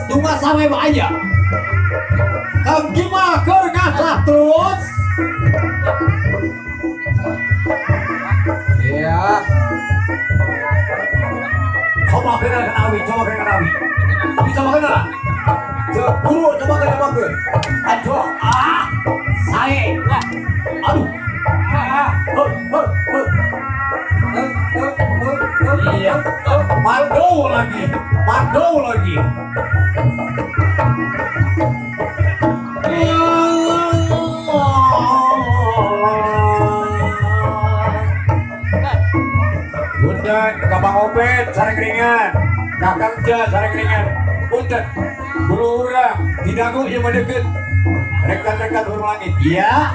tunggu sampai bahaya. Kang Gima kergasah terus. Iya. Coba kena Awi, coba kena Awi. Bisa makan lah. Buru, coba kena makan. Aduh, saya. Aduh. Iya. Mandau lagi. Punten, Kabang Opet, sareng ringan. Kakang Ja, sareng ringan. Punten, bulu urang, hidangu yang mendekat. Rekan-rekan urang langit, ya.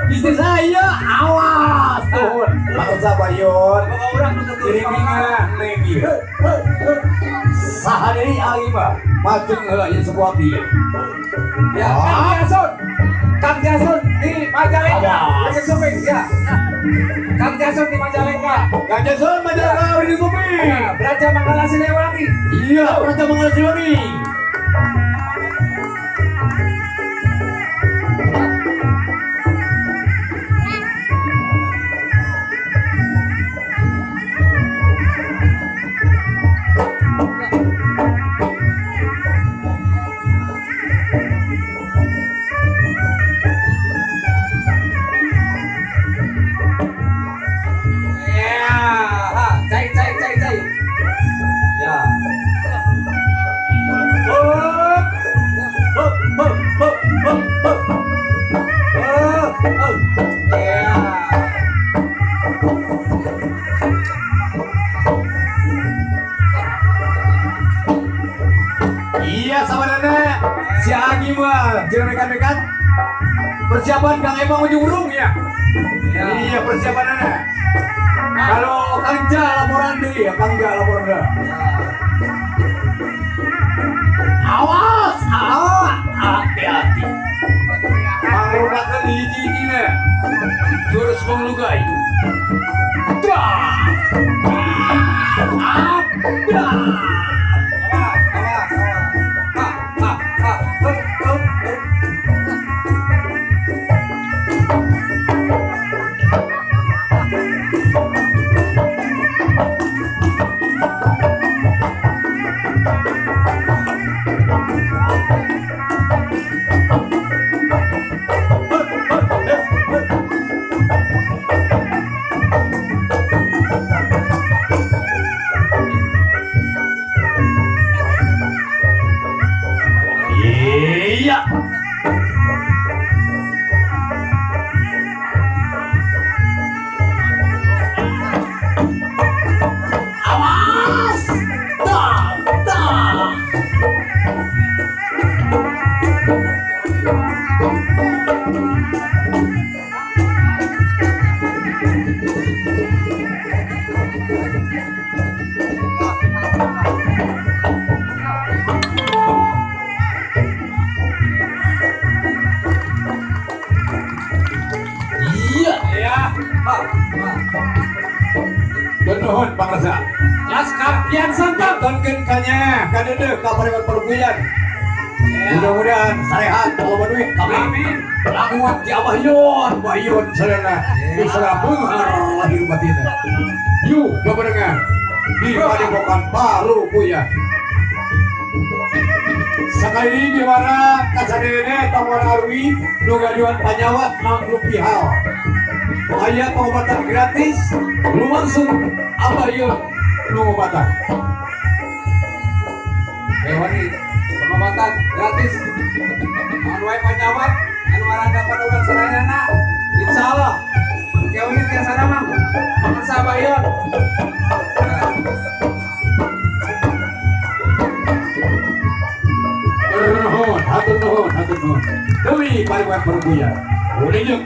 Istri saya, awas tuhun. Maksa Bayon, iring-iringan lagi. Sahari Alima, macam ngelaknya sebuah dia. Ya, Kang Jason di Majalengka. Beri Suping, ya. Kang Jason di Majalengka. Kang Jason Majalengka beri Suping. Beraja Manggala Siliwangi. Iya, Beraja Manggala Siliwangi. Iya sama Nana, si Agi mah, jangan rekan-rekan. Persiapan Kang Emang ujung urung ya. Iya persiapan Nana. Kalau Kang Ja laporan deh ya, Kang Ja laporan deh. Awas, hati-hati. Menggunakan hiji-hijinya, jurus menglugai. Bernuhun pangrasa. Laskar Kian Santang. Tonton kanya kadede ka parewan perbuyan. Mudah-mudahan sarehat kalau duit kami. Amin. Lakuan ki Abah Yon, Bayun sarana bisa beunghar lahir batin. Yuk beberengan di padepokan Palu Puya. Sekali gimana kasadene tawar arwi nu gaduhan panyawat mangruk pihal. Aya pengobatan gratis lu langsung Abah Yon nu ngobatan. Hewani pengobatan gratis. Anu wae panyawat anu dapat urang sadayana. Insyaallah. Kewin tiasa mah. Mangsa bayon. Hatur nuhun. Deui parewan perbuyan. Udah jeung.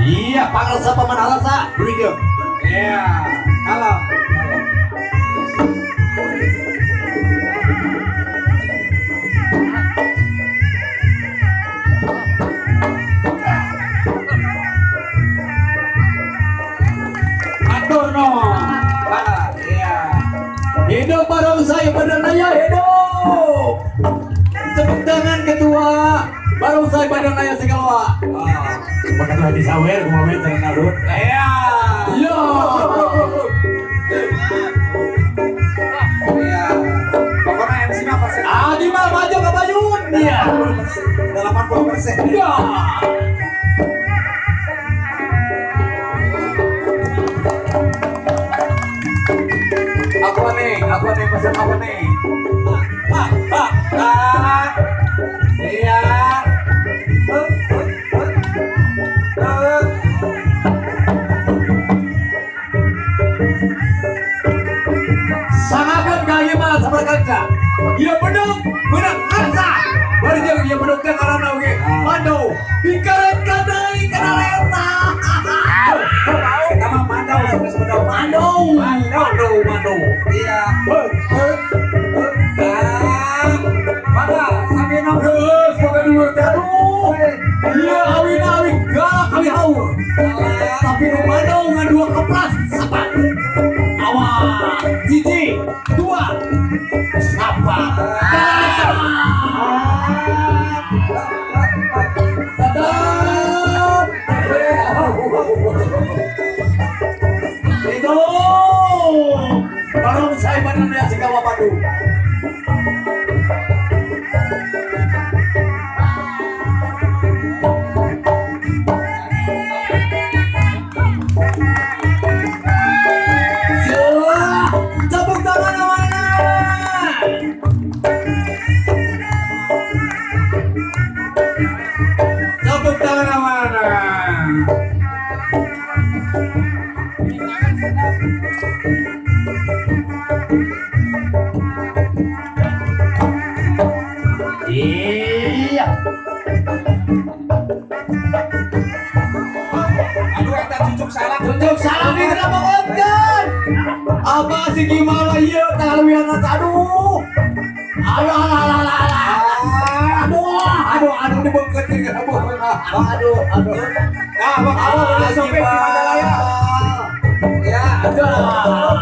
Iya, pangrasa paman alasa, begitu. Iya, kalau atur no, iya. Hidup barongsai Badanaya, hidup. Tepuk tangan ketua barongsai Badanaya Segalwa. Bakal di sawer kumaha cenah narut. Iya. Yo. Iya. Pokoknya MC mah persen. Adi mah maju ke Bayun dia. Udah 80%. Ya. Aku nih pesan apa nih? Iya. Sangakan kaya mah sabarkanca. Ia bedog, menang angsa. Bari jeung ieu bedog teh karana oge. Mandau, dikaretkan deui kana leta. Kita mah mandau sampai sepedang. Mandau. Iya. Mana sampai nang Geus boga dulu teh aduh. Ieu awin-awin galak kali haur. Tapi nu mandau ngan dua keplas sapat. Awas, hiji, dua, sapat. Dadah. Itu barongsai Badanaya Segalwa Bandung. Tepuk tangan mana? Tepuk tangan mana? Iya. aduh eta cucuk salah. Untuk salam di kenapa konten? Apa sih gimana iya kaluyan aduh. Aduh dibengket ini aduh. Nah, bakal udah sampai di Mandalaya. Ya, Allah.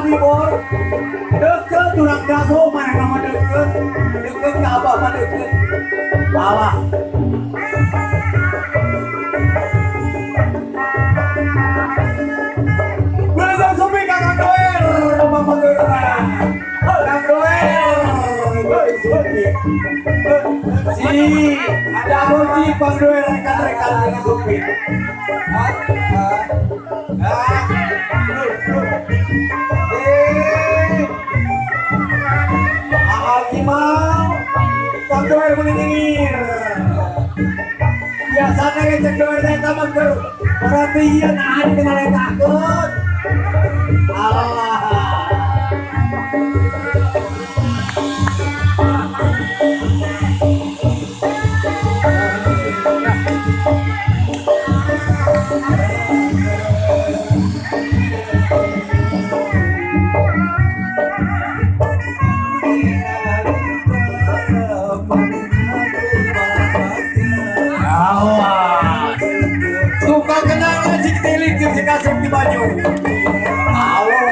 Abi Bor deket turang dago mana nama deket deket ke abah mah deket alah Belum supi kakak doer nama panggilna Kang doer si ada boci pang doer rekan-rekan dengan supi Gimana? Kang doer meningir. Biasanya ngecek doer saya sama ke perhatian ada dengan yang takut. Allah. Suka kenal si tilik si kasih di baju. Awal.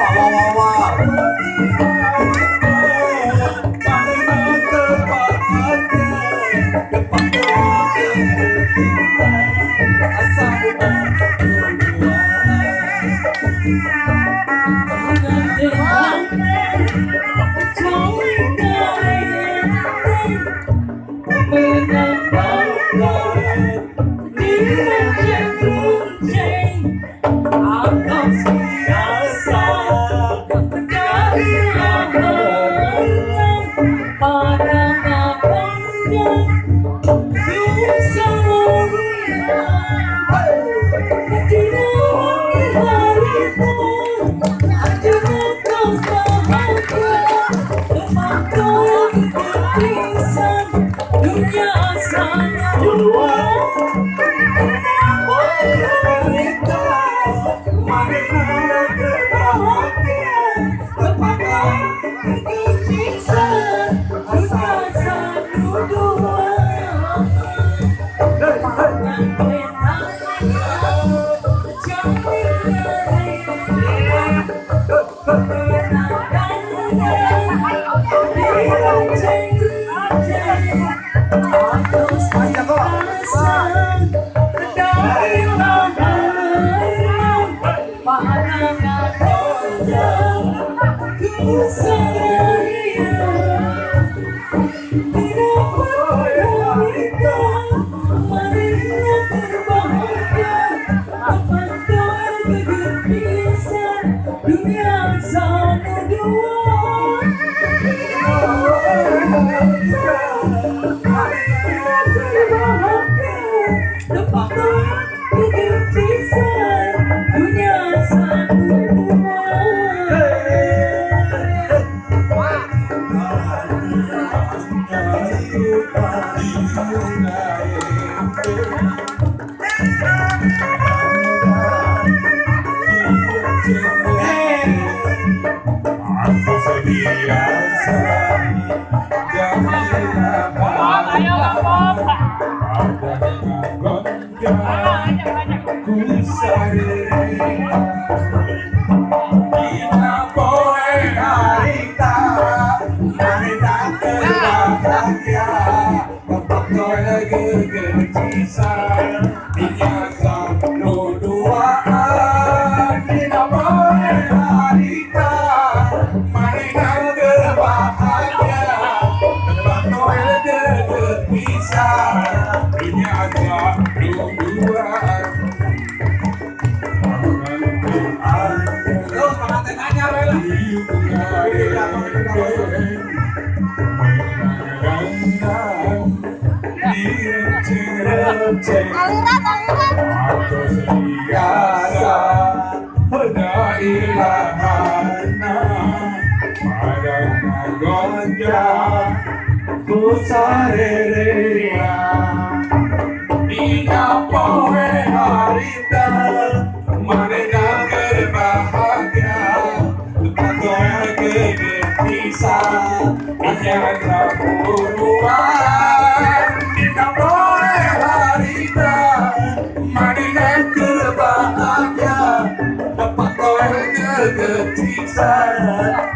Bisa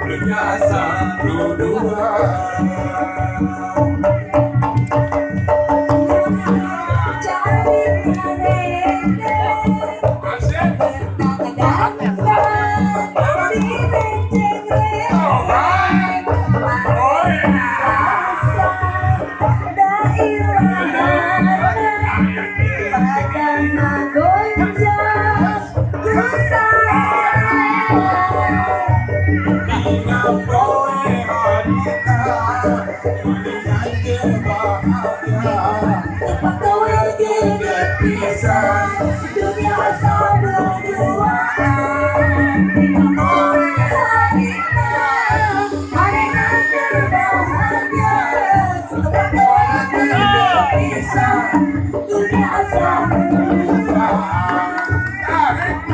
dunia satu dua. Dunia satu dua.